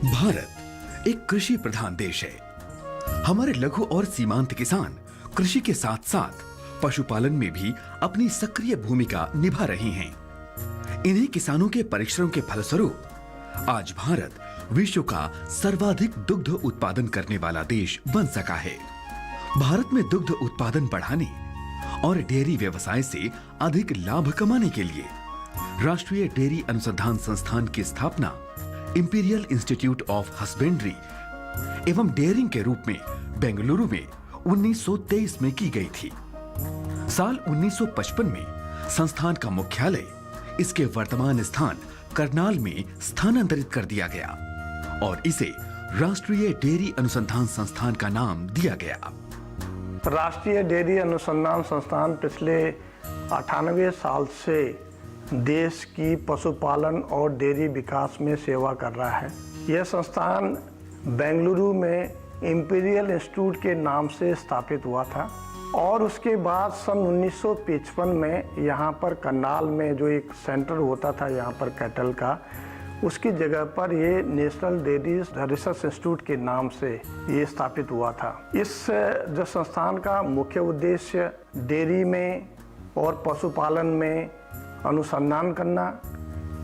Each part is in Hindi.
भारत एक कृषि प्रधान देश है। हमारे लघु और सीमांत किसान कृषि के साथ साथ पशुपालन में भी अपनी सक्रिय भूमिका निभा रहे हैं। इन्हीं किसानों के परिश्रम के फलस्वरूप आज भारत विश्व का सर्वाधिक दुग्ध उत्पादन करने वाला देश बन सका है। भारत में दुग्ध उत्पादन बढ़ाने और डेयरी व्यवसाय से अधिक लाभ कमाने के लिए राष्ट्रीय डेयरी अनुसंधान संस्थान की स्थापना इंपीरियल इंस्टीट्यूट ऑफ हस्बेंड्री एवं डेयरिंग के रूप में बेंगलुरु में 1923 में की गई थी। साल 1955 में संस्थान का मुख्यालय इसके वर्तमान स्थान करनाल में स्थानांतरित कर दिया गया और इसे राष्ट्रीय डेयरी अनुसंधान संस्थान का नाम दिया गया। राष्ट्रीय डेयरी अनुसंधान संस्थान पिछले 98 साल से देश की पशुपालन और डेयरी विकास में सेवा कर रहा है। यह संस्थान बेंगलुरु में इंपीरियल इंस्टीट्यूट के नाम से स्थापित हुआ था और उसके बाद सन 1955 में यहाँ पर करनाल में जो एक सेंटर होता था यहाँ पर कैटल का, उसकी जगह पर ये नेशनल डेयरी रिसर्च इंस्टीट्यूट के नाम से ये स्थापित हुआ था। इस जो संस्थान का मुख्य उद्देश्य डेयरी में और पशुपालन में अनुसंधान करना,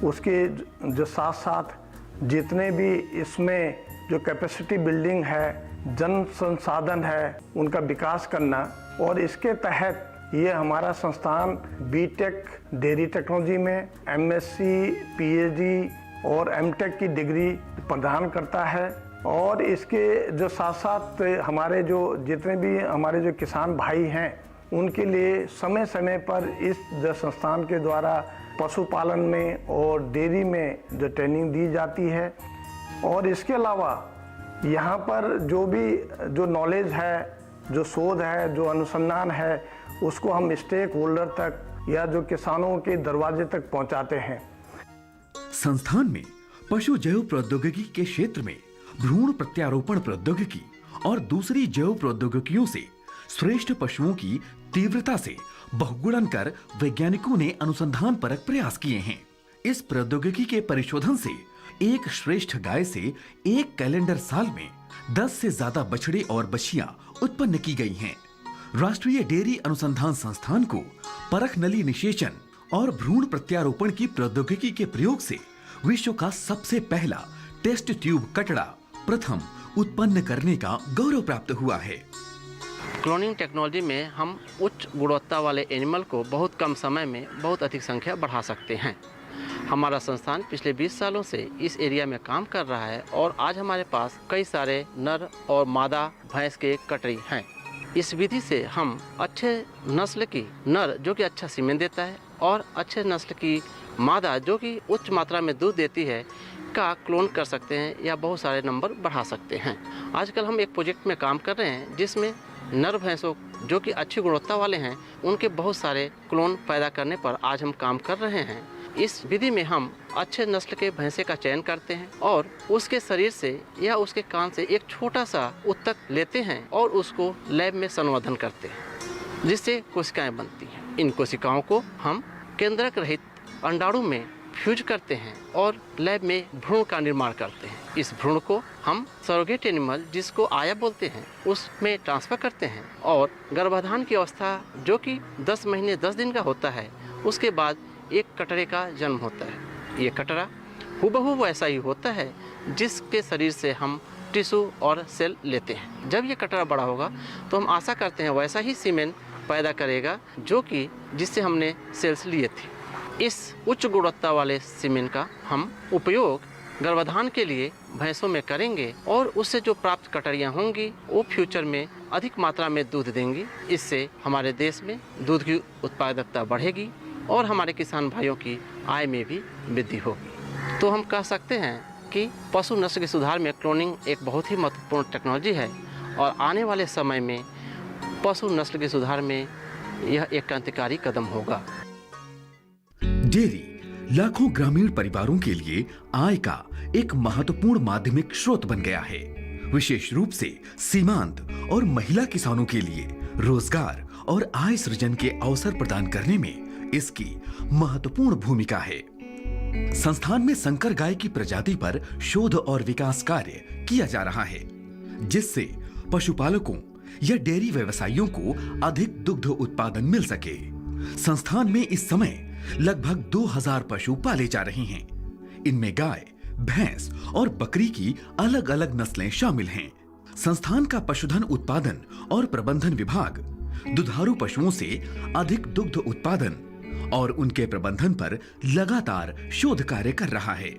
उसके जो साथ साथ जितने भी इसमें जो कैपेसिटी बिल्डिंग है, जन संसाधन है, उनका विकास करना और इसके तहत ये हमारा संस्थान बीटेक डेयरी टेक्नोलॉजी में एमएससी, पीएचडी और एमटेक की डिग्री प्रदान करता है। और इसके जो साथ साथ हमारे जो जितने भी हमारे जो किसान भाई हैं उनके लिए समय समय पर इस जो संस्थान के द्वारा पशुपालन में और डेयरी में जो ट्रेनिंग दी जाती है। और इसके अलावा यहाँ पर जो भी जो नॉलेज है, जो शोध है, जो अनुसंधान है, उसको हम स्टेक होल्डर तक या जो किसानों के दरवाजे तक पहुँचाते हैं। संस्थान में पशु जैव प्रौद्योगिकी के क्षेत्र में भ्रूण प्रत्यारोपण प्रौद्योगिकी और दूसरी जैव प्रौद्योगिकियों से श्रेष्ठ पशुओं की तीव्रता से बहुगुणन कर वैज्ञानिकों ने अनुसंधान परक प्रयास किए हैं। इस प्रौद्योगिकी के परिशोधन से एक श्रेष्ठ गाय से एक कैलेंडर साल में 10 से ज्यादा बछड़े और बछियां उत्पन्न की गई हैं। राष्ट्रीय डेयरी अनुसंधान संस्थान को परख नली निषेचन और भ्रूण प्रत्यारोपण की प्रौद्योगिकी के प्रयोग से विश्व का सबसे पहला टेस्ट ट्यूब कटड़ा प्रथम उत्पन्न करने का गौरव प्राप्त हुआ है। क्लोनिंग टेक्नोलॉजी में हम उच्च गुणवत्ता वाले एनिमल को बहुत कम समय में बहुत अधिक संख्या बढ़ा सकते हैं। हमारा संस्थान पिछले 20 सालों से इस एरिया में काम कर रहा है और आज हमारे पास कई सारे नर और मादा भैंस के कटरी हैं। इस विधि से हम अच्छे नस्ल की नर जो कि अच्छा सीमेन देता है और अच्छे नस्ल की मादा जो कि उच्च मात्रा में दूध देती है का क्लोन कर सकते हैं या बहुत सारे नंबर बढ़ा सकते हैं। आजकल हम एक प्रोजेक्ट में काम कर रहे हैं जिसमें नर भैंसों जो कि अच्छी गुणवत्ता वाले हैं उनके बहुत सारे क्लोन पैदा करने पर आज हम काम कर रहे हैं। इस विधि में हम अच्छे नस्ल के भैंसे का चयन करते हैं और उसके शरीर से या उसके कान से एक छोटा सा उत्तक लेते हैं और उसको लैब में संवर्धन करते हैं जिससे कोशिकाएं बनती हैं। इन कोशिकाओं को हम केंद्रक रहित अंडाणु में फ्यूज करते हैं और लैब में भ्रूण का निर्माण करते हैं। इस भ्रूण को हम सरोगेट एनिमल जिसको आया बोलते हैं उसमें ट्रांसफर करते हैं और गर्भाधान की अवस्था जो कि 10 महीने 10 दिन का होता है उसके बाद एक कटरे का जन्म होता है। ये कटरा हूबहू वैसा ही होता है जिसके शरीर से हम टिश्यू और सेल लेते हैं। जब ये कटरा बड़ा होगा तो हम आशा करते हैं वैसा ही सीमेन पैदा करेगा जो कि जिससे हमने सेल्स लिए थे। इस उच्च गुणवत्ता वाले सीमेन का हम उपयोग गर्भाधान के लिए भैंसों में करेंगे और उससे जो प्राप्त कटरियाँ होंगी वो फ्यूचर में अधिक मात्रा में दूध देंगी। इससे हमारे देश में दूध की उत्पादकता बढ़ेगी और हमारे किसान भाइयों की आय में भी वृद्धि होगी। तो हम कह सकते हैं कि पशु नस्ल के सुधार में क्लोनिंग एक बहुत ही महत्वपूर्ण टेक्नोलॉजी है और आने वाले समय में पशु नस्ल के सुधार में यह एक क्रांतिकारी कदम होगा। डेयरी लाखों ग्रामीण परिवारों के लिए आय का एक महत्वपूर्ण माध्यमिक स्रोत बन गया है। विशेष रूप से सीमांत और महिला किसानों के लिए रोजगार और आय सृजन के अवसर प्रदान करने में इसकी महत्वपूर्ण भूमिका है। संस्थान में संकर गाय की प्रजाति पर शोध और विकास कार्य किया जा रहा है, जिससे पशुपालकों या डेयरी व्यवसायियों को अधिक दुग्ध उत्पादन मिल सके। संस्थान में इस समय लगभग 2000 पशु पाले जा रहे हैं। इनमें गाय, भैंस और बकरी की अलग अलग नस्लें शामिल हैं। संस्थान का पशुधन उत्पादन और प्रबंधन विभाग दुधारू पशुओं से अधिक दुग्ध उत्पादन और उनके प्रबंधन पर लगातार शोध कार्य कर रहा है।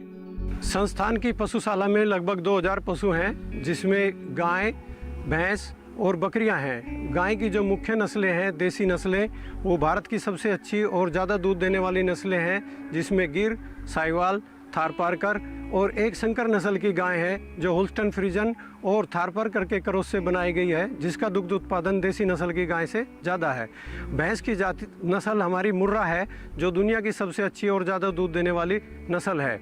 संस्थान की पशुशाला में लगभग 2000 पशु हैं, जिसमें गाय, भैंस और बकरियां हैं। गाय की जो मुख्य नस्लें हैं, देसी नस्लें, वो भारत की सबसे अच्छी और ज़्यादा दूध देने वाली नस्लें हैं, जिसमें गिर, साहिवाल, थारपारकर और एक संकर नस्ल की गाय है जो होल्स्टन फ्रीजन और थारपारकर के क्रॉस से बनाई गई है, जिसका दुग्ध उत्पादन देसी नस्ल की गाय से ज़्यादा है। भैंस की जाति नस्ल हमारी मुर्रा है, जो दुनिया की सबसे अच्छी और ज़्यादा दूध देने वाली नस्ल है।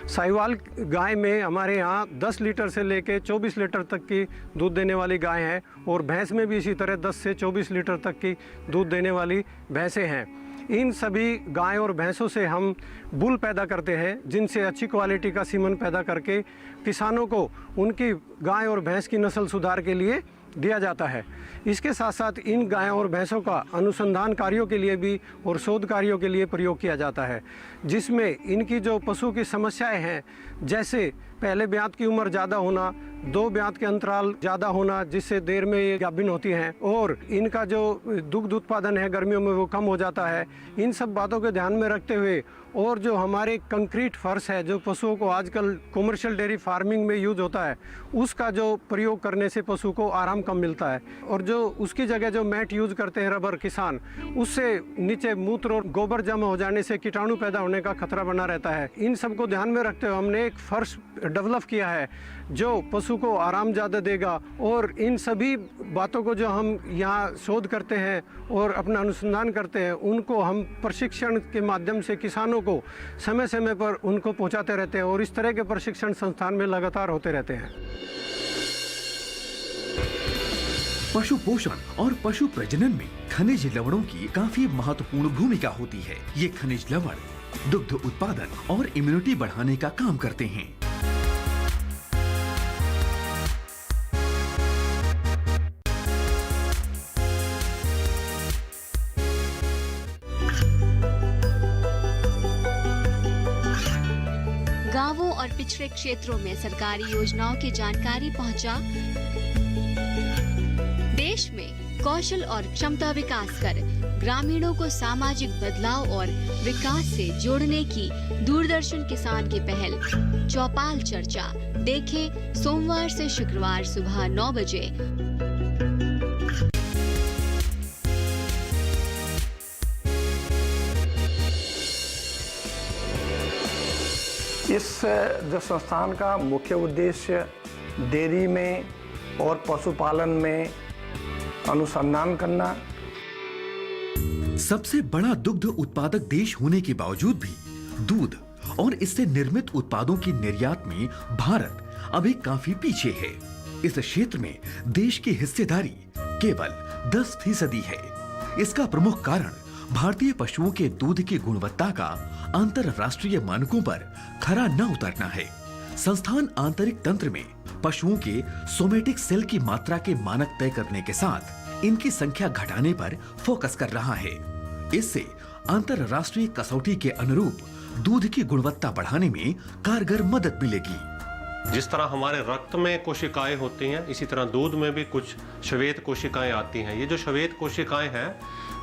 साहिवाल गाय में हमारे यहाँ 10 लीटर से लेकर 24 लीटर तक की दूध देने वाली गाय है और भैंस में भी इसी तरह 10 से 24 लीटर तक की दूध देने वाली भैंसें हैं। इन सभी गाय और भैंसों से हम बुल पैदा करते हैं, जिनसे अच्छी क्वालिटी का सीमन पैदा करके किसानों को उनकी गाय और भैंस की नस्ल सुधार के लिए दिया जाता है। इसके साथ साथ इन गाय और भैंसों का अनुसंधान कार्यों के लिए भी और शोध कार्यों के लिए प्रयोग किया जाता है, जिसमें इनकी जो पशु की समस्याएं हैं, जैसे पहले ब्यात की उम्र ज़्यादा होना, 2 ब्यात के अंतराल ज़्यादा होना जिससे देर में ये गाभिन होती हैं, और इनका जो दुग्ध उत्पादन है गर्मियों में वो कम हो जाता है। इन सब बातों को ध्यान में रखते हुए और जो हमारे कंक्रीट फर्श है जो पशुओं को आजकल कमर्शियल डेयरी फार्मिंग में यूज होता है, उसका जो प्रयोग करने से पशु को आराम कम मिलता है, और जो उसकी जगह जो मैट यूज करते हैं रबर किसान, उससे नीचे मूत्र और गोबर जमा हो जाने से कीटाणु पैदा होने का खतरा बना रहता है। इन सब को ध्यान में रखते हुए हमने एक फर्श डेवलप किया है जो पशु को आराम ज़्यादा देगा, और इन सभी बातों को जो हम यहाँ शोध करते हैं और अपना अनुसंधान करते हैं, उनको हम प्रशिक्षण के माध्यम से किसानों को समय समय पर उनको पहुँचाते रहते हैं, और इस तरह के प्रशिक्षण संस्थान में लगातार होते रहते हैं। पशु पोषण और पशु प्रजनन में खनिज लवणों की काफी महत्वपूर्ण भूमिका होती है। ये खनिज लवण दुग्ध उत्पादन और इम्यूनिटी बढ़ाने का काम करते हैं। गांवों और पिछड़े क्षेत्रों में सरकारी योजनाओं की जानकारी पहुंचा। देश में कौशल और क्षमता विकास कर ग्रामीणों को सामाजिक बदलाव और विकास से जोड़ने की दूरदर्शन किसान की पहल चौपाल चर्चा देखें सोमवार से शुक्रवार सुबह 9 बजे। इस जो संस्थान का मुख्य उद्देश्य डेयरी में और पशुपालन में अनुसंधान करना। सबसे बड़ा दुग्ध उत्पादक देश होने के बावजूद भी दूध और इससे निर्मित उत्पादों की निर्यात में भारत अभी काफी पीछे है। इस क्षेत्र में देश की हिस्सेदारी केवल 10% है। इसका प्रमुख कारण भारतीय पशुओं के दूध की गुणवत्ता का अंतरराष्ट्रीय मानकों पर खरा न उतरना है। संस्थान आंतरिक तंत्र में पशुओं के सोमेटिक सेल की मात्रा के मानक तय करने के साथ इनकी संख्या घटाने पर फोकस कर रहा है। इससे अंतरराष्ट्रीय कसौटी के अनुरूप दूध की गुणवत्ता बढ़ाने में कारगर मदद मिलेगी। जिस तरह हमारे रक्त में कोशिकाएं होती हैं, इसी तरह दूध में भी कुछ श्वेत कोशिकाएं आती हैं। ये जो श्वेत कोशिकाएं हैं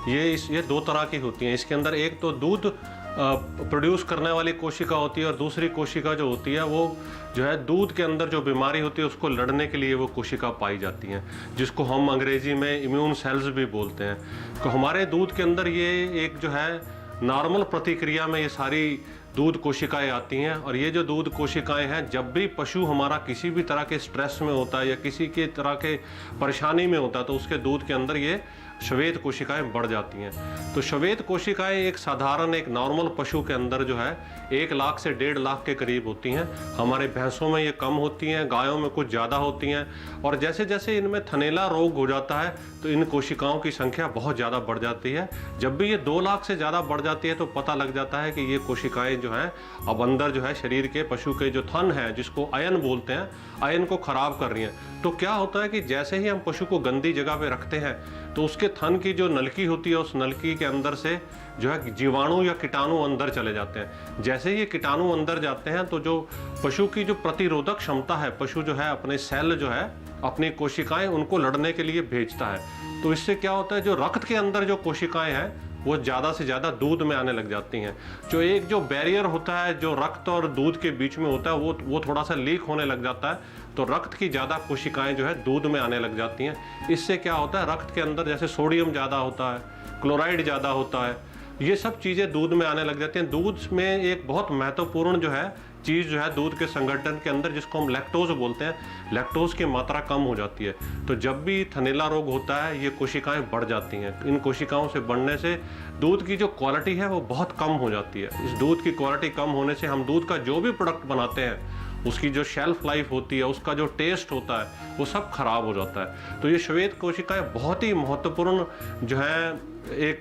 ये 2 तरह की होती हैं। इसके अंदर एक तो दूध प्रोड्यूस करने वाली कोशिका होती है, और दूसरी कोशिका जो होती है वो जो है दूध के अंदर जो बीमारी होती है उसको लड़ने के लिए वो कोशिका पाई जाती हैं, जिसको हम अंग्रेजी में इम्यून सेल्स भी बोलते हैं। तो हमारे दूध के अंदर ये एक जो है नॉर्मल प्रतिक्रिया में ये सारी दूध कोशिकाएं आती हैं, और ये जो दूध कोशिकाएं हैं, जब भी पशु हमारा किसी भी तरह के स्ट्रेस में होता है या किसी के तरह के परेशानी में होता है तो उसके दूध के अंदर ये श्वेत कोशिकाएं बढ़ जाती हैं। तो श्वेत कोशिकाएं एक साधारण एक नॉर्मल पशु के अंदर जो है 1 लाख से 1.5 लाख के करीब होती हैं। हमारे भैंसों में ये कम होती हैं, गायों में कुछ ज़्यादा होती हैं। और जैसे जैसे इनमें थनैला रोग हो जाता है तो इन कोशिकाओं की संख्या बहुत ज़्यादा बढ़ जाती है। जब भी ये 2 लाख से ज़्यादा बढ़ जाती है तो पता लग जाता है कि ये कोशिकाएं जो हैं अब अंदर जो है शरीर के पशु के जो थन है, जिसको अयन बोलते हैं, अयन को खराब कर रही हैं। तो क्या होता है कि जैसे ही हम पशु को गंदी जगह पे रखते हैं तो उसके थन की जो नलकी होती है, उस नलकी के अंदर से जो है जीवाणु या कीटाणु अंदर चले जाते हैं। जैसे ही ये कीटाणु अंदर जाते हैं तो जो पशु की जो प्रतिरोधक क्षमता है, पशु जो है अपने सेल जो है, अपनी कोशिकाएं उनको लड़ने के लिए भेजता है। तो इससे क्या होता है, जो रक्त के अंदर जो कोशिकाएं हैं वो ज़्यादा से ज़्यादा दूध में आने लग जाती हैं। जो एक जो बैरियर होता है जो रक्त और दूध के बीच में होता है वो थोड़ा सा लीक होने लग जाता है। तो रक्त की ज़्यादा कोशिकाएं जो है दूध में आने लग जाती हैं। इससे क्या होता है, रक्त के अंदर जैसे सोडियम ज़्यादा होता है, क्लोराइड ज़्यादा होता है, ये सब चीज़ें दूध में आने लग जाती हैं। दूध में एक बहुत महत्वपूर्ण जो है चीज़ जो है दूध के संगठन के अंदर, जिसको हम लैक्टोज बोलते हैं, लैक्टोज की मात्रा कम हो जाती है। तो जब भी थनैला रोग होता है ये कोशिकाएं बढ़ जाती हैं। इन कोशिकाओं से बढ़ने से दूध की जो क्वालिटी है वो बहुत कम हो जाती है। इस दूध की क्वालिटी कम होने से हम दूध का जो भी प्रोडक्ट बनाते हैं उसकी जो शेल्फ लाइफ होती है, उसका जो टेस्ट होता है, वो सब खराब हो जाता है। तो ये श्वेत कोशिकाएं बहुत ही महत्वपूर्ण जो है एक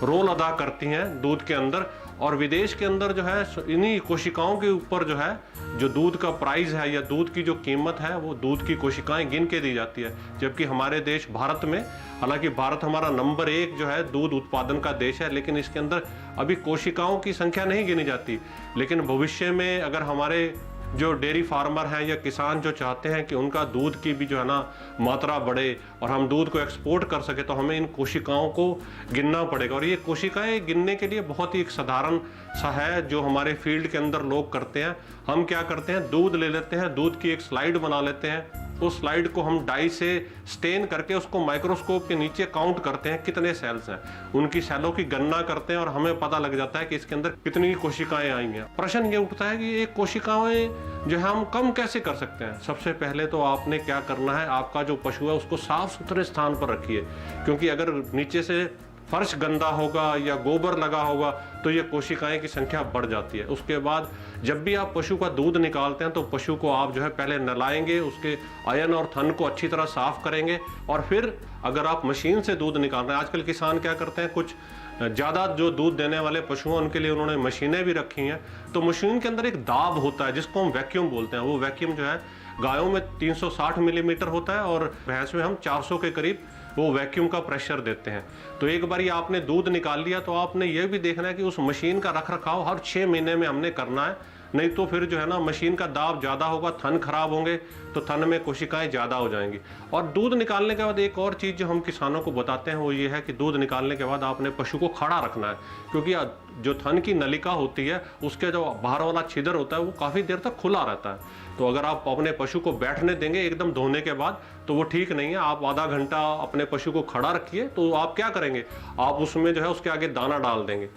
रोल अदा करती हैं दूध के अंदर। और विदेश के अंदर जो है इन्हीं कोशिकाओं के ऊपर जो है जो दूध का प्राइस है या दूध की जो कीमत है वो दूध की कोशिकाएं गिन के दी जाती है। जबकि हमारे देश भारत में, हालांकि भारत हमारा नंबर 1 जो है दूध उत्पादन का देश है, लेकिन इसके अंदर अभी कोशिकाओं की संख्या नहीं गिनी जाती। लेकिन भविष्य में अगर हमारे जो डेयरी फार्मर हैं या किसान जो चाहते हैं कि उनका दूध की भी जो है ना मात्रा बढ़े और हम दूध को एक्सपोर्ट कर सके, तो हमें इन कोशिकाओं को गिनना पड़ेगा। और ये कोशिकाएं गिनने के लिए बहुत ही एक साधारण सा है जो हमारे फील्ड के अंदर लोग करते हैं। हम क्या करते हैं, दूध ले लेते हैं, दूध की एक स्लाइड बना लेते हैं, उस स्लाइड को हम डाई से स्टेन करके उसको माइक्रोस्कोप के नीचे काउंट करते हैं कितने सेल्स हैं, उनकी सेलों की गणना करते हैं और हमें पता लग जाता है कि इसके अंदर कितनी कोशिकाएं आई हैं। प्रश्न ये उठता है कि ये कोशिकाएं जो है हम कम कैसे कर सकते हैं। सबसे पहले तो आपने क्या करना है, आपका जो पशु है उसको साफ सुथरे स्थान पर रखिए, क्योंकि अगर नीचे से फर्श गंदा होगा या गोबर लगा होगा तो ये कोशिकाएं की संख्या बढ़ जाती है। उसके बाद जब भी आप पशु का दूध निकालते हैं तो पशु को आप जो है पहले नहलाएंगे, उसके अयन और थन को अच्छी तरह साफ करेंगे, और फिर अगर आप मशीन से दूध निकाल रहे हैं, आजकल किसान क्या करते हैं, कुछ ज़्यादा जो दूध देने वाले पशु हैं उनके लिए उन्होंने मशीनें भी रखी हैं। तो मशीन के अंदर एक दाब होता है जिसको हम वैक्यूम बोलते हैं। वो वैक्यूम जो है गायों में 360 मिलीमीटर होता है और भैंस में हम 400 के करीब वो वैक्यूम का प्रेशर देते हैं। तो एक बार आपने दूध निकाल लिया तो आपने ये भी देखना है कि उस मशीन का रख रखाव हर 6 महीने में हमने करना है, नहीं तो फिर जो है ना मशीन का दाब ज़्यादा होगा, थन खराब होंगे तो थन में कोशिकाएं ज़्यादा हो जाएंगी। और दूध निकालने के बाद एक और चीज़ जो हम किसानों को बताते हैं वो ये है कि दूध निकालने के बाद आपने पशु को खड़ा रखना है, क्योंकि जो थन की नलिका होती है उसके जो बाहर वाला छिद्र होता है वो काफ़ी देर तक खुला रहता है। तो अगर आप अपने पशु को बैठने देंगे एकदम धोने के बाद तो वो ठीक नहीं है। आप आधा घंटा अपने पशु को खड़ा रखिए, तो आप क्या करेंगे, आप उसमें जो है उसके आगे दाना डाल देंगे,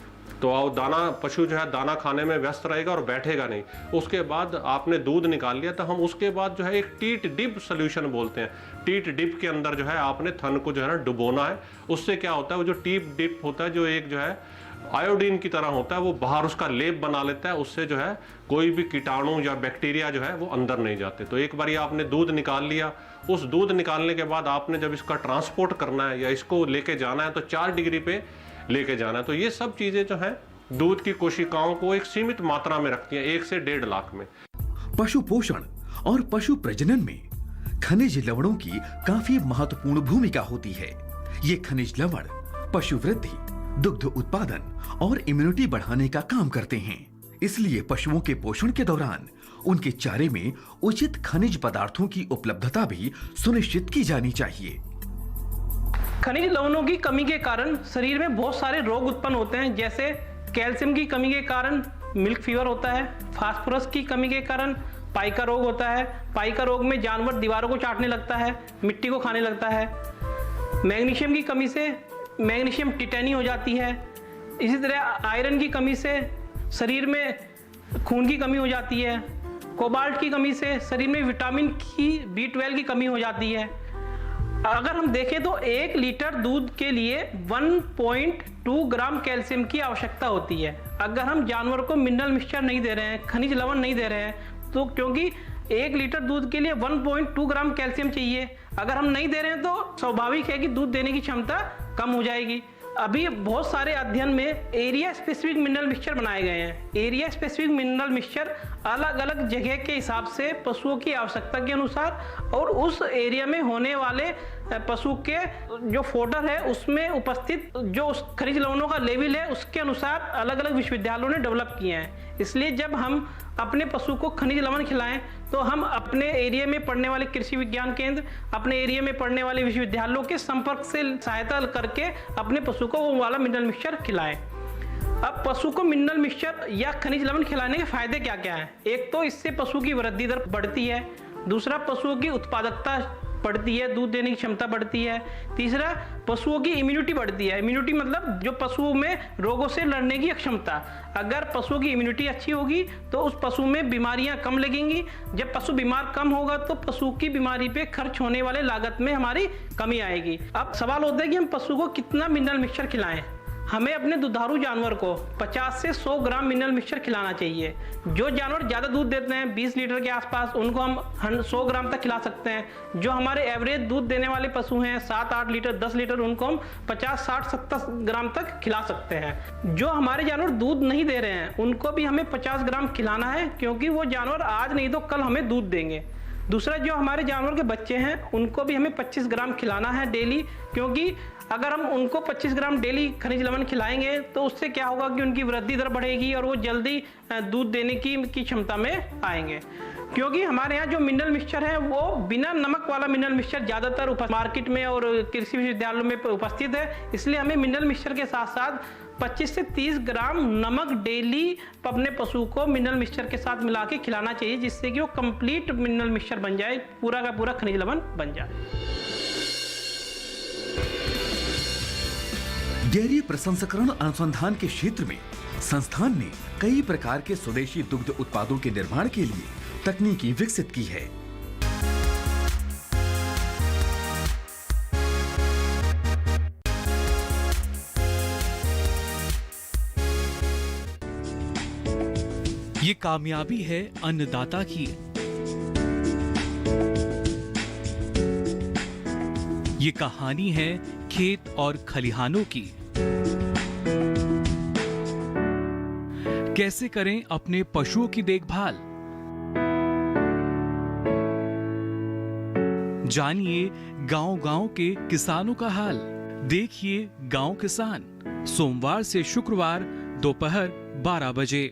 तो आप दाना, पशु जो है दाना खाने में व्यस्त रहेगा और बैठेगा नहीं। उसके बाद आपने दूध निकाल लिया तो हम उसके बाद जो है एक टीट डिप सोल्यूशन बोलते हैं, टीट डिप के अंदर जो है आपने थन को जो है ना डुबोना है। उससे क्या होता है, वो जो टीट डिप होता है जो एक जो है आयोडीन की तरह होता है, वो बाहर उसका लेप बना लेता है, उससे जो है कोई भी कीटाणु या बैक्टीरिया जो है वो अंदर नहीं जाते। तो एक बार ये आपने दूध निकाल लिया, उस दूध निकालने के बाद आपने जब इसका ट्रांसपोर्ट करना है या इसको लेके जाना है तो 4 डिग्री पे लेके जाना है। तो ये सब चीजें जो है दूध की कोशिकाओं को एक सीमित मात्रा में रखती हैं, 1 से 1.5 लाख में। पशु पोषण और पशु प्रजनन में खनिज लवणों की काफी महत्वपूर्ण भूमिका होती है। ये खनिज लवण पशु वृद्धि, दुग्ध उत्पादन और इम्यूनिटी बढ़ाने का काम करते हैं। इसलिए पशुओं के पोषण के दौरान उनके चारे में उचित खनिज पदार्थों की उपलब्धता भी सुनिश्चित की जानी चाहिए। खनिज लवणों की कमी के कारण शरीर में बहुत सारे रोग उत्पन्न होते हैं, जैसे कैल्शियम की कमी के कारण मिल्क फीवर होता है, फास्फोरस की कमी के कारण पाइका रोग होता है, पाइका रोग में जानवर दीवारों को चाटने लगता है, मिट्टी को खाने लगता है, मैग्नीशियम की कमी से मैग्नीशियम टिटेनी हो जाती है, इसी तरह आयरन की कमी से शरीर में खून की कमी हो जाती है, कोबाल्ट की कमी से शरीर में विटामिन की B12 की कमी हो जाती है, अगर हम देखें तो 1 लीटर दूध के लिए 1.2 ग्राम कैल्शियम की आवश्यकता होती है। अगर हम जानवर को मिनरल मिक्सचर नहीं दे रहे हैं, खनिज लवण नहीं दे रहे हैं, तो क्योंकि 1 लीटर दूध के लिए 1.2 ग्राम कैल्शियम चाहिए, अगर हम नहीं दे रहे हैं तो स्वाभाविक है कि दूध देने की क्षमता कम हो जाएगी। अभी बहुत सारे अध्ययन में एरिया स्पेसिफिक मिनरल मिक्सचर बनाए गए हैं। एरिया स्पेसिफिक मिनरल मिक्सचर अलग अलग जगह के हिसाब से पशुओं की आवश्यकता के अनुसार और उस एरिया में होने वाले पशु के जो फोडर है उसमें उपस्थित जो खनिज लवणों का लेवल है उसके अनुसार अलग अलग विश्वविद्यालयों ने डेवलप किए हैं। इसलिए जब हम अपने पशु को खनिज लवण खिलाएं तो हम अपने एरिया में पढ़ने वाले कृषि विज्ञान केंद्र, अपने एरिया में पढ़ने वाले विश्वविद्यालयों के संपर्क से सहायता करके अपने पशु को वो वाला मिनरल मिक्सचर खिलाएं। अब पशु को मिनरल मिक्सचर या खनिज लवण खिलाने के फायदे क्या क्या हैं? एक तो इससे पशु की वृद्धि दर बढ़ती है, दूसरा पशुओं की उत्पादकता बढ़ती है, दूध देने की क्षमता बढ़ती है, तीसरा पशुओं की इम्यूनिटी बढ़ती है। इम्यूनिटी मतलब जो पशुओं में रोगों से लड़ने की क्षमता। अगर पशुओं की इम्यूनिटी अच्छी होगी तो उस पशु में बीमारियां कम लगेंगी। जब पशु बीमार कम होगा तो पशु की बीमारी पे खर्च होने वाले लागत में हमारी कमी आएगी। अब सवाल होता है कि हम पशु को कितना मिनरल मिक्सचर खिलाएं। हमें अपने दुधारू जानवर को 50 से 100 ग्राम मिनरल मिक्सचर खिलाना चाहिए। जो जानवर ज़्यादा दूध देते हैं 20 लीटर के आसपास, उनको हम 100 ग्राम तक खिला सकते हैं। जो हमारे एवरेज दूध देने वाले पशु हैं 7-8 लीटर 10 लीटर, उनको हम 50, 60, 70 ग्राम तक खिला सकते हैं। जो हमारे जानवर दूध नहीं दे रहे हैं उनको भी हमें 50 ग्राम खिलाना है, क्योंकि वो जानवर आज नहीं तो कल हमें दूध देंगे। दूसरा, जो हमारे जानवर के बच्चे हैं उनको भी हमें 25 ग्राम खिलाना है डेली, क्योंकि अगर हम उनको 25 ग्राम डेली खनिज लवण खिलाएंगे तो उससे क्या होगा कि उनकी वृद्धि दर बढ़ेगी और वो जल्दी दूध देने की क्षमता में आएंगे। क्योंकि हमारे यहाँ जो मिनरल मिक्सचर है वो बिना नमक वाला मिनरल मिक्सचर ज़्यादातर मार्केट में और कृषि विश्वविद्यालयों में उपस्थित है, इसलिए हमें मिनरल मिक्सचर के साथ साथ 25 से 30 ग्राम नमक डेली अपने पशु को मिनरल मिक्सचर के साथ मिला के खिलाना चाहिए, जिससे कि वो कंप्लीट मिनरल मिक्सचर बन जाए, पूरा का पूरा खनिज लवण बन जाए। डेयरी प्रसंस्करण अनुसंधान के क्षेत्र में संस्थान ने कई प्रकार के स्वदेशी दुग्ध उत्पादों के निर्माण के लिए तकनीकी विकसित की है। ये कामयाबी है अन्नदाता की। ये कहानी है खेत और खलिहानों की। कैसे करें अपने पशुओं की देखभाल, जानिए गांव-गांव के किसानों का हाल। देखिए गांव किसान, सोमवार से शुक्रवार दोपहर 12 बजे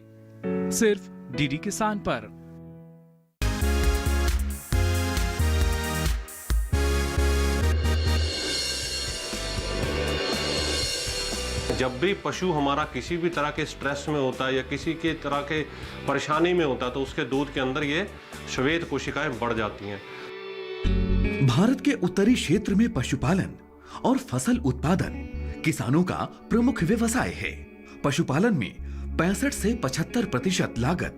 सिर्फ डीडी किसान पर। जब भी पशु हमारा किसी भी तरह के स्ट्रेस में होता है या किसी के तरह के परेशानी में होता है तो उसके दूध के अंदर ये श्वेत कोशिकाएं बढ़ जाती हैं। भारत के उत्तरी क्षेत्र में पशुपालन और फसल उत्पादन किसानों का प्रमुख व्यवसाय है। पशुपालन में 65 से 75% लागत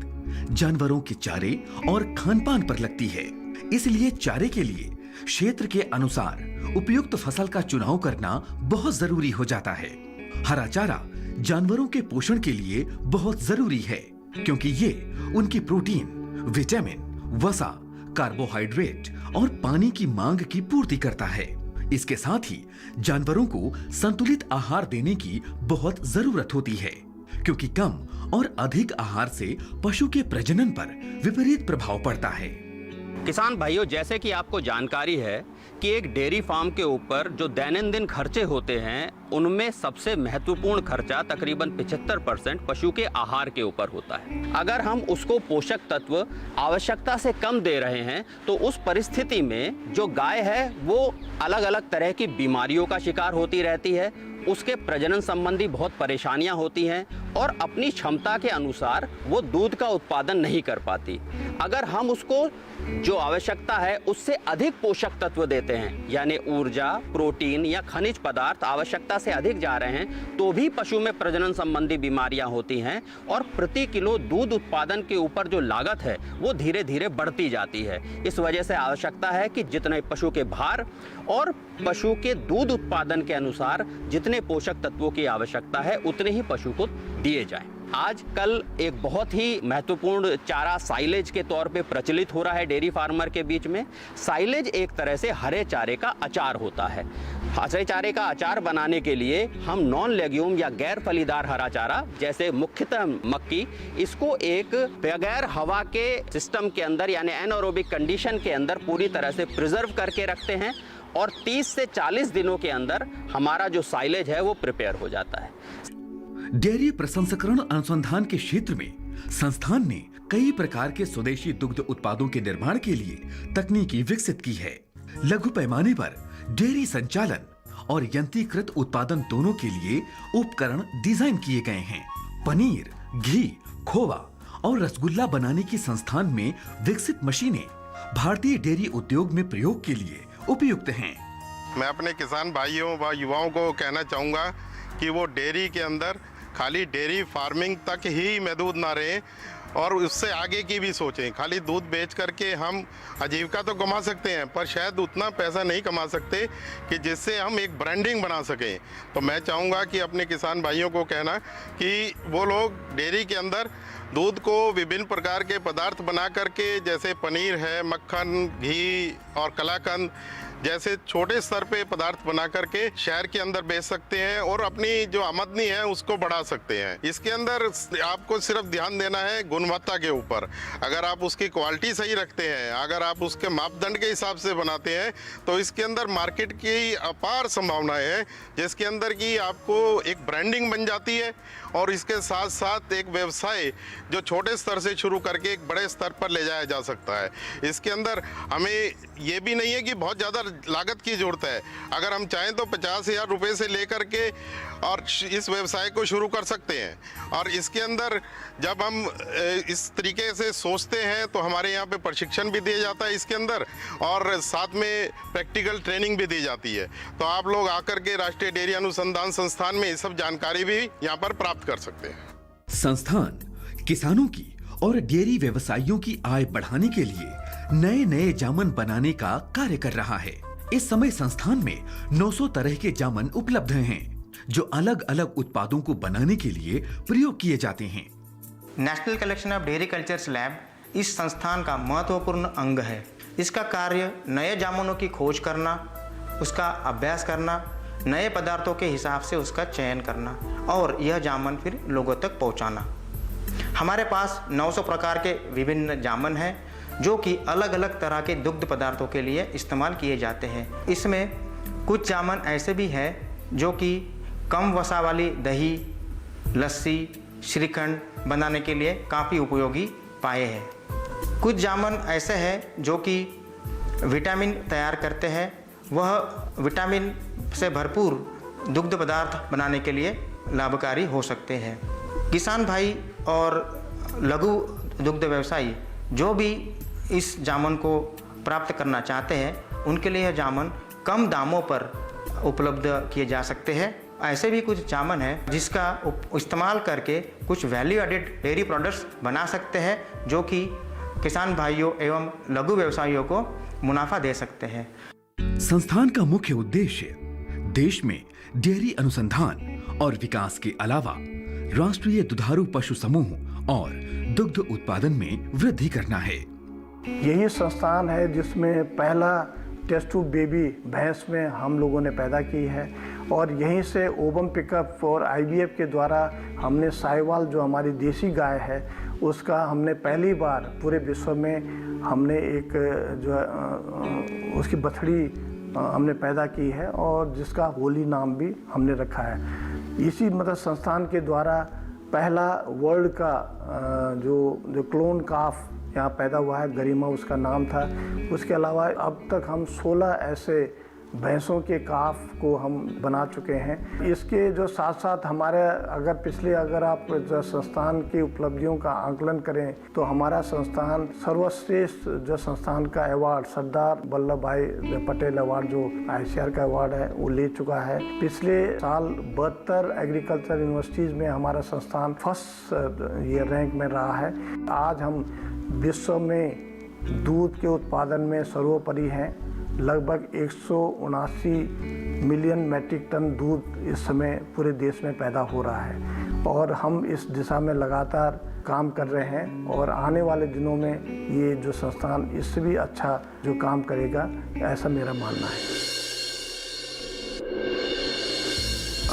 जानवरों के चारे और खानपान पर लगती है। इसलिए चारे के लिए क्षेत्र के अनुसार उपयुक्त फसल का चुनाव करना बहुत जरूरी हो जाता है। हरा चारा जानवरों के पोषण के लिए बहुत जरूरी है, क्योंकि ये उनकी प्रोटीन, विटामिन, वसा, कार्बोहाइड्रेट और पानी की मांग की पूर्ति करता है। इसके साथ ही जानवरों को संतुलित आहार देने की बहुत जरूरत होती है, क्योंकि कम और अधिक आहार से पशु के प्रजनन पर विपरीत प्रभाव पड़ता है। किसान भाइयों, जैसे कि आपको जानकारी है कि एक डेयरी फार्म के ऊपर जो दैनंदिन खर्चे होते हैं उनमें सबसे महत्वपूर्ण खर्चा तकरीबन 75% पशु के आहार के ऊपर होता है। अगर हम उसको पोषक तत्व आवश्यकता से कम दे रहे हैं तो उस परिस्थिति में जो गाय है वो अलग अलग तरह की बीमारियों का शिकार होती रहती है, उसके प्रजनन संबंधी बहुत परेशानियां होती हैं, और अपनी क्षमता के अनुसार वो दूध का उत्पादन नहीं कर पाती। अगर हम उसको जो आवश्यकता है उससे अधिक पोषक तत्व देते हैं, यानी ऊर्जा, प्रोटीन या खनिज पदार्थ आवश्यकता से अधिक जा रहे हैं, तो भी पशु में प्रजनन संबंधी बीमारियां होती हैं और प्रति किलो दूध उत्पादन के ऊपर जो लागत है वो धीरे धीरे बढ़ती जाती है। इस वजह से आवश्यकता है कि जितने पशु के भार और पशु के दूध उत्पादन के अनुसार जितने पोषक तत्वों की आवश्यकता है उतने ही पशु को दिए जाएं। आजकल एक बहुत ही महत्वपूर्ण चारा साइलेज के तौर पे प्रचलित हो रहा है डेयरी फार्मर के बीच में। साइलेज एक तरह से हरे चारे का अचार होता है। हरे चारे का अचार बनाने के लिए हम नॉन लेग्यूम या गैर फलीदार हरा चारा जैसे मुख्यतः मक्की, इसको एक बगैर हवा के सिस्टम के अंदर यानी एनारोबिक कंडीशन के अंदर पूरी तरह से प्रिजर्व करके रखते हैं और 30 से 40 दिनों के अंदर हमारा जो साइलेज है वो प्रिपेयर हो जाता है। डेयरी प्रसंस्करण अनुसंधान के क्षेत्र में संस्थान ने कई प्रकार के स्वदेशी दुग्ध उत्पादों के निर्माण के लिए तकनीकी विकसित की है। लघु पैमाने पर डेयरी संचालन और यंत्रीकृत उत्पादन दोनों के लिए उपकरण डिजाइन किए गए हैं। पनीर, घी, खोवा और रसगुल्ला बनाने की संस्थान में विकसित मशीनें भारतीय डेयरी उद्योग में प्रयोग के लिए उपयुक्त हैं। मैं अपने किसान भाइयों व युवाओं को कहना चाहूँगा कि वो डेयरी के अंदर खाली डेयरी फार्मिंग तक ही महदूद ना रहें और उससे आगे की भी सोचें। खाली दूध बेच करके हम आजीविका तो कमा सकते हैं पर शायद उतना पैसा नहीं कमा सकते कि जिससे हम एक ब्रांडिंग बना सकें। तो मैं चाहूँगा कि अपने किसान भाइयों को कहना कि वो लोग डेयरी के अंदर दूध को विभिन्न प्रकार के पदार्थ बना करके जैसे पनीर है, मक्खन, घी और कलाकंद जैसे छोटे स्तर पे पदार्थ बना करके शहर के अंदर बेच सकते हैं और अपनी जो आमदनी है उसको बढ़ा सकते हैं। इसके अंदर आपको सिर्फ ध्यान देना है गुणवत्ता के ऊपर। अगर आप उसकी क्वालिटी सही रखते हैं, अगर आप उसके मापदंड के हिसाब से बनाते हैं तो इसके अंदर मार्केट की अपार संभावनाएं हैं जिसके अंदर की आपको एक ब्रांडिंग बन जाती है और इसके साथ साथ एक व्यवसाय जो छोटे स्तर से शुरू करके एक बड़े स्तर पर ले जाया जा सकता है। इसके अंदर हमें ये भी नहीं है कि बहुत ज़्यादा लागत की जरूरत है। अगर हम चाहें तो 50,000 रुपये से लेकर के और इस व्यवसाय को शुरू कर सकते हैं। और इसके अंदर जब हम इस तरीके से सोचते हैं तो हमारे यहाँ पे प्रशिक्षण भी दिया जाता है इसके अंदर और साथ में प्रैक्टिकल ट्रेनिंग भी दी जाती है। तो आप लोग आकर के राष्ट्रीय डेयरी अनुसंधान संस्थान में ये सब जानकारी भी यहाँ पर प्राप्त कर सकते हैं। संस्थान किसानों की और डेयरी व्यवसायियों की आय बढ़ाने के लिए नए नए जामन बनाने का कार्य कर रहा है। इस समय संस्थान में 900 तरह के जामन उपलब्ध हैं जो अलग अलग उत्पादों को बनाने के लिए प्रयोग किए जाते हैं। National collection of dairy cultures lab इस संस्थान का महत्वपूर्ण अंग है। इसका कार्य नए जामुनों की खोज करना, उसका अभ्यास करना, नए पदार्थों के हिसाब से उसका चयन करना और यह जामुन फिर लोगों तक पहुंचाना। हमारे पास 900 प्रकार के विभिन्न जामुन हैं जो कि अलग अलग तरह के दुग्ध पदार्थों के लिए इस्तेमाल किए जाते हैं। इसमें कुछ जामुन ऐसे भी हैं जो कि कम वसा वाली दही, लस्सी, श्रीखंड बनाने के लिए काफ़ी उपयोगी पाए हैं। कुछ जामुन ऐसे हैं जो कि विटामिन तैयार करते हैं, वह विटामिन से भरपूर दुग्ध पदार्थ बनाने के लिए लाभकारी हो सकते हैं। किसान भाई और लघु दुग्ध व्यवसायी जो भी इस जामुन को प्राप्त करना चाहते हैं उनके लिए यह जामुन कम दामों पर उपलब्ध किए जा सकते हैं। ऐसे भी कुछ जामुन हैं जिसका इस्तेमाल करके कुछ वैल्यू एडेड डेयरी प्रोडक्ट्स बना सकते हैं जो कि किसान भाइयों एवं लघु व्यवसायियों को मुनाफा दे सकते हैं। संस्थान का मुख्य उद्देश्य देश में डेयरी अनुसंधान और विकास के अलावा राष्ट्रीय दुधारू पशु समूह और दुग्ध उत्पादन में वृद्धि करना है। यही संस्थान है जिसमें पहला टेस्ट ट्यूब बेबी भैंस में हम लोगों ने पैदा की है और यहीं से ओवम पिकअप और IVF के द्वारा हमने साहिवाल जो हमारी देसी गाय है उसका हमने पहली बार पूरे विश्व में हमने एक जो उसकी बछड़ी हमने पैदा की है और जिसका होली नाम भी हमने रखा है। इसी मतलब संस्थान के द्वारा पहला वर्ल्ड का जो क्लोन काफ यहाँ पैदा हुआ है, गरिमा उसका नाम था। उसके अलावा अब तक हम 16 ऐसे भैंसों के काफ को हम बना चुके हैं। इसके जो साथ साथ हमारे अगर आप जो संस्थान की उपलब्धियों का आंकलन करें तो हमारा संस्थान सर्वश्रेष्ठ जो संस्थान का अवार्ड सरदार वल्लभ भाई पटेल अवार्ड जो ICAR का अवार्ड है वो ले चुका है। पिछले साल 72 एग्रीकल्चर यूनिवर्सिटीज़ में हमारा संस्थान फर्स्ट ये रैंक में रहा है। आज हम विश्व में दूध के उत्पादन में सर्वोपरि हैं। लगभग 179 मिलियन मैट्रिक टन दूध इस समय पूरे देश में पैदा हो रहा है और हम इस दिशा में लगातार काम कर रहे हैं और आने वाले दिनों में ये जो संस्थान इससे भी अच्छा जो काम करेगा, ऐसा मेरा मानना है।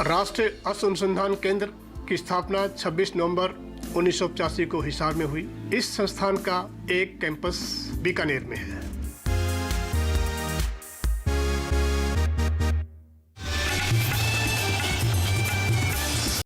राष्ट्रीय अश्व अनुसंधान केंद्र की स्थापना 26 नवंबर 1985 को हिसार में हुई। इस संस्थान का एक कैंपस बीकानेर में है।